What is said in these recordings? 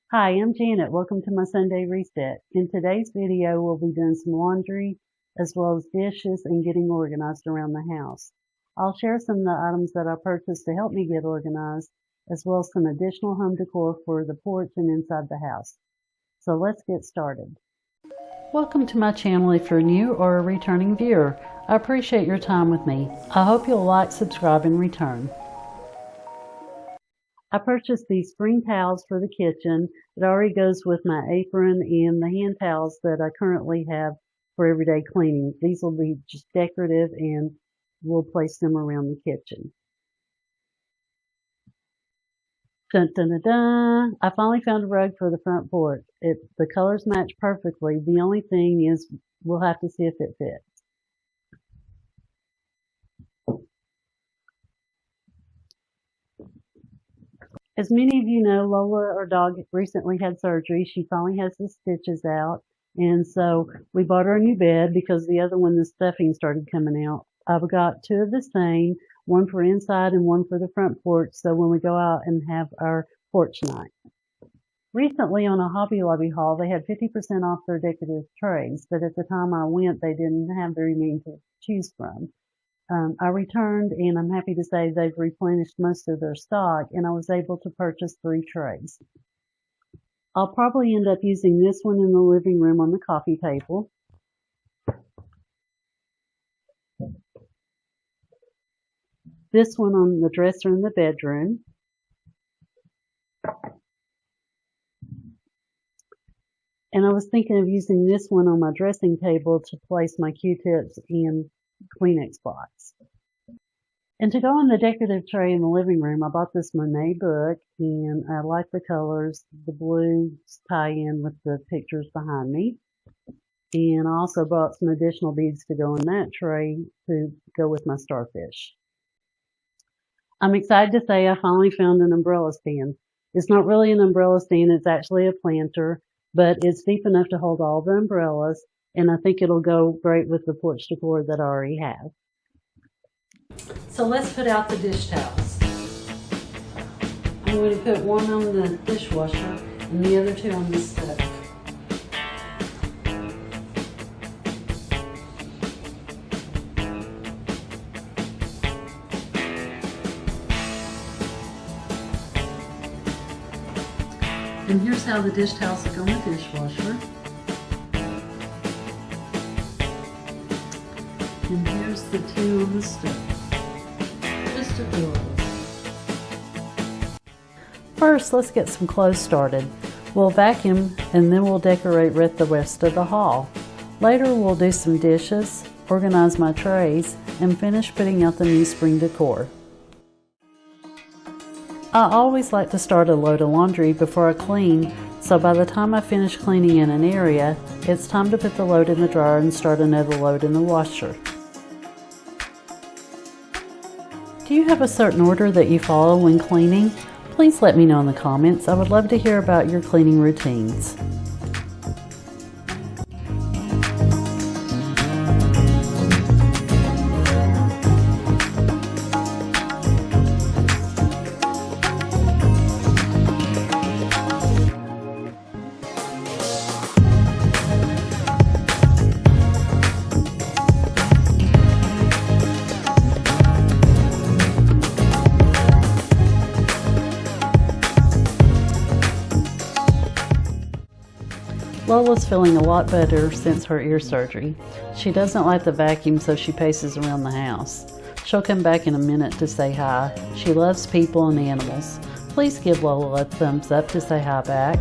Hi, I'm Janet. Welcome to my Sunday Reset. In today's video, we'll be doing some laundry as well as dishes and getting organized around the house. I'll share some of the items that I purchased to help me get organized, as well as some additional home decor for the porch and inside the house. So let's get started. Welcome to my channel if you're new or a returning viewer. I appreciate your time with me. I hope you'll like, subscribe, and return. I purchased these spring towels for the kitchen. It already goes with my apron and the hand towels that I currently have for everyday cleaning. These will be just decorative and we'll place them around the kitchen. Dun, dun, dun, dun. I finally found a rug for the front porch. The colors match perfectly. The only thing is we'll have to see if it fits. As many of you know, Lola, our dog, recently had surgery. She finally has the stitches out. And so we bought her a new bed because the other one, the stuffing started coming out. I've got two of the same, one for inside and one for the front porch. So when we go out and have our porch night. Recently on a Hobby Lobby haul, they had 50% off their decorative trays. But at the time I went, they didn't have very many to choose from. I returned and I'm happy to say they've replenished most of their stock and I was able to purchase 3 trays. I'll probably end up using this one in the living room on the coffee table. This one on the dresser in the bedroom. And I was thinking of using this one on my dressing table to place my Q-tips and Kleenex box. And to go on the decorative tray in the living room, I bought this Monet book, and I like the colors. The blues tie in with the pictures behind me. And I also bought some additional beads to go in that tray to go with my starfish. I'm excited to say I finally found an umbrella stand. It's not really an umbrella stand, it's actually a planter, but it's deep enough to hold all the umbrellas, and I think it'll go great with the porch decor that I already have. So let's put out the dish towels. I'm going to put one on the dishwasher and the other 2 on the stove. And here's how the dish towels look on the dishwasher. And here's the 2 on the stove. Just adorable. First, let's get some clothes started. We'll vacuum and then we'll decorate the rest of the hall. Later we'll do some dishes, organize my trays, and finish putting out the new spring decor. I always like to start a load of laundry before I clean, so by the time I finish cleaning in an area, it's time to put the load in the dryer and start another load in the washer. Do you have a certain order that you follow when cleaning? Please let me know in the comments. I would love to hear about your cleaning routines. Lola's feeling a lot better since her ear surgery. She doesn't like the vacuum, so she paces around the house. She'll come back in a minute to say hi. She loves people and animals. Please give Lola a thumbs up to say hi back.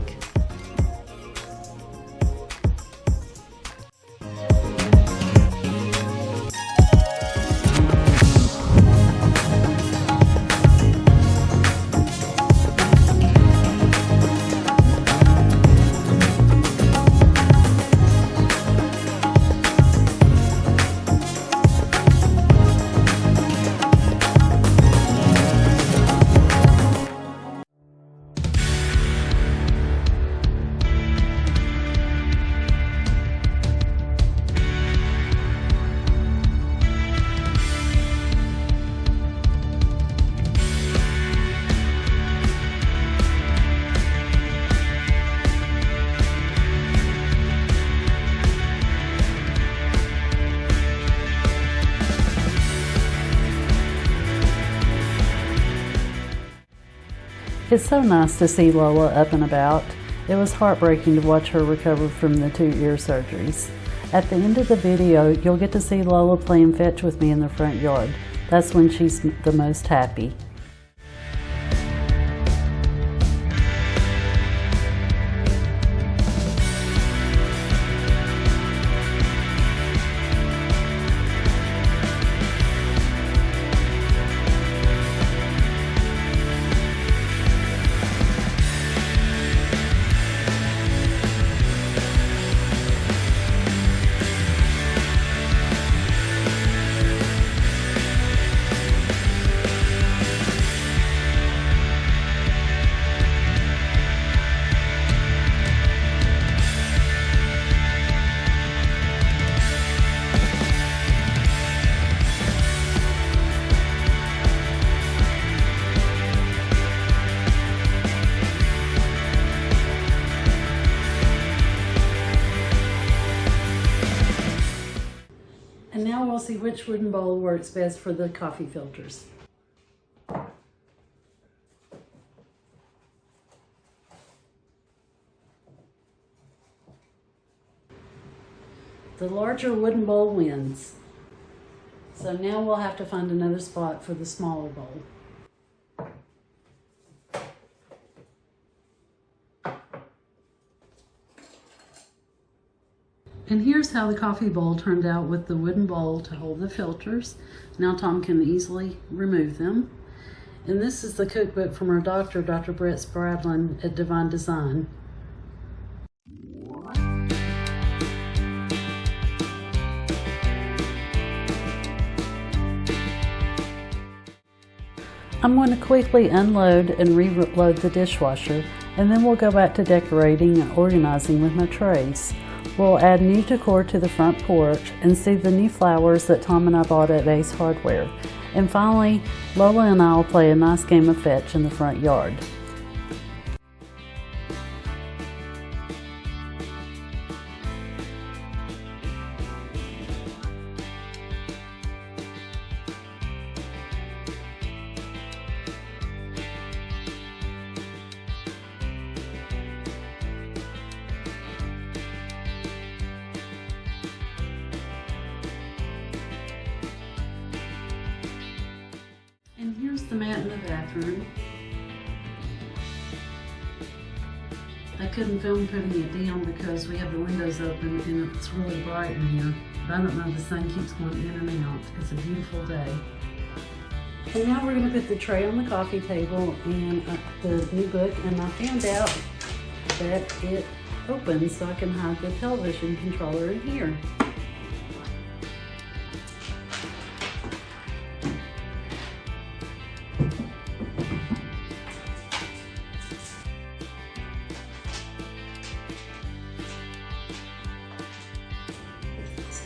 It's so nice to see Lola up and about. It was heartbreaking to watch her recover from the 2 ear surgeries. At the end of the video, you'll get to see Lola playing fetch with me in the front yard. That's when she's the most happy. And now we'll see which wooden bowl works best for the coffee filters. The larger wooden bowl wins. So now we'll have to find another spot for the smaller bowl. And here's how the coffee bowl turned out with the wooden bowl to hold the filters. Now Tom can easily remove them. And this is the cookbook from our doctor, Dr. Brett Spradlin at Divine Design. I'm going to quickly unload and reload the dishwasher, and then we'll go back to decorating and organizing with my trays. We'll add new decor to the front porch and see the new flowers that Tom and I bought at Ace Hardware. And finally, Lola and I will play a nice game of fetch in the front yard. And here's the mat in the bathroom. I couldn't film putting it down because we have the windows open and it's really bright in here. But I don't know, the sun keeps going in and out. It's a beautiful day. And now we're going to put the tray on the coffee table and the new book, and I found out that it opens so I can hide the television controller in here.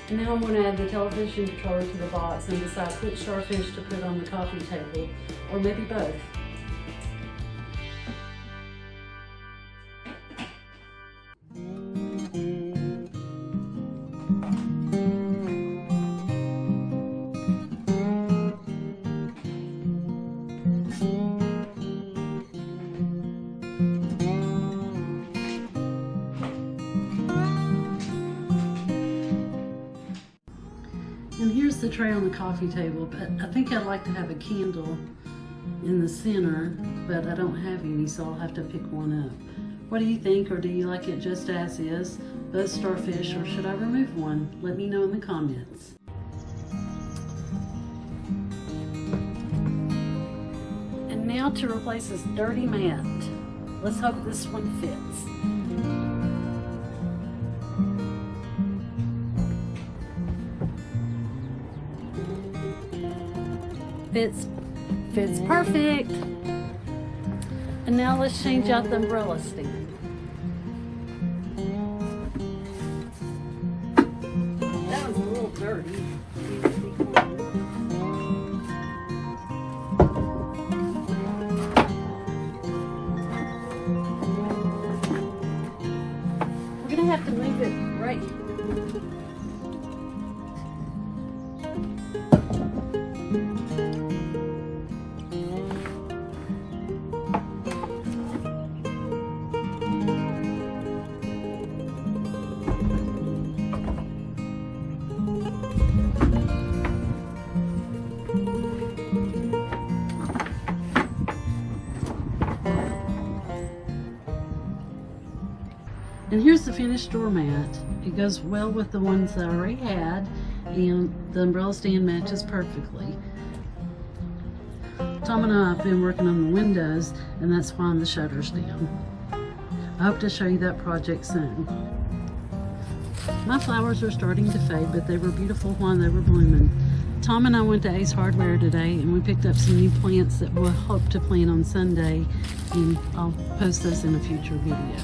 And now I'm going to add the television controller to the box and decide which starfish to put on the coffee table, or maybe both. And here's the tray on the coffee table, but I think I'd like to have a candle in the center, but I don't have any, so I'll have to pick one up. What do you think, or do you like it just as is, both starfish, or should I remove one? Let me know in the comments. And now to replace this dirty mat. Let's hope this one fits. Fits perfect. And now let's change out the umbrella stand. That was a little dirty. We're gonna have to move it right. And here's the finished doormat. It goes well with the ones that I already had, and the umbrella stand matches perfectly. Tom and I have been working on the windows, and that's why the shutter's down. I hope to show you that project soon. My flowers are starting to fade, but they were beautiful while they were blooming. Tom and I went to Ace Hardware today, and we picked up some new plants that we'll hope to plant on Sunday, and I'll post those in a future video.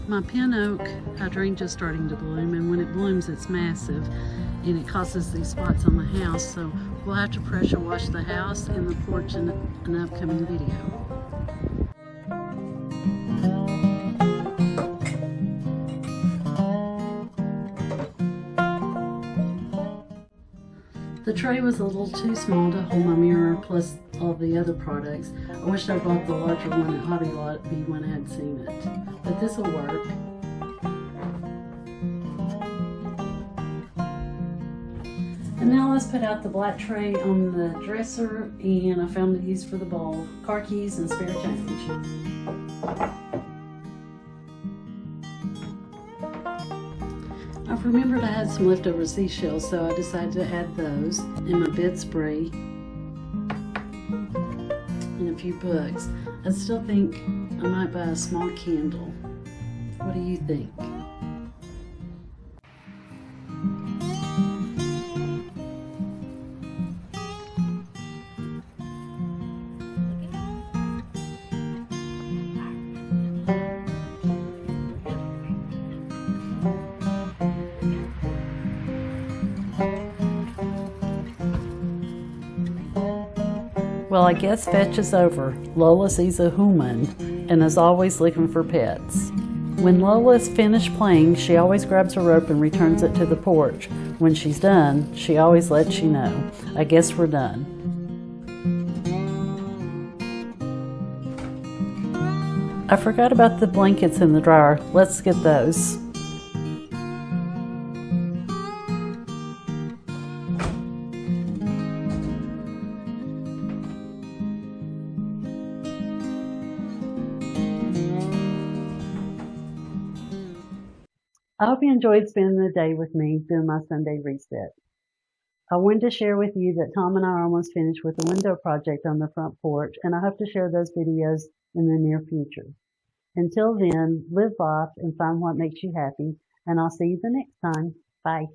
My pin oak hydrangea is starting to bloom, and when it blooms it's massive and it causes these spots on the house, so we'll have to pressure wash the house and the porch in an upcoming video. The tray was a little too small to hold my mirror plus all the other products. I wish I bought the larger one at Hobby Lobby when I had seen it, but this will work. And now let's put out the black tray on the dresser, and I found a use for the bowl, car keys, and spare change. I've remembered I had some leftover seashells, so I decided to add those, and my bed spray, and a few books. I still think I might buy a small candle. What do you think? Well, I guess fetch is over. Lola sees a human and is always looking for pets. When Lola is finished playing, she always grabs a rope and returns it to the porch. When she's done, she always lets you know. I guess we're done. I forgot about the blankets in the dryer. Let's get those. I hope you enjoyed spending the day with me doing my Sunday reset. I wanted to share with you that Tom and I are almost finished with the window project on the front porch, and I hope to share those videos in the near future. Until then, live life and find what makes you happy, and I'll see you the next time. Bye.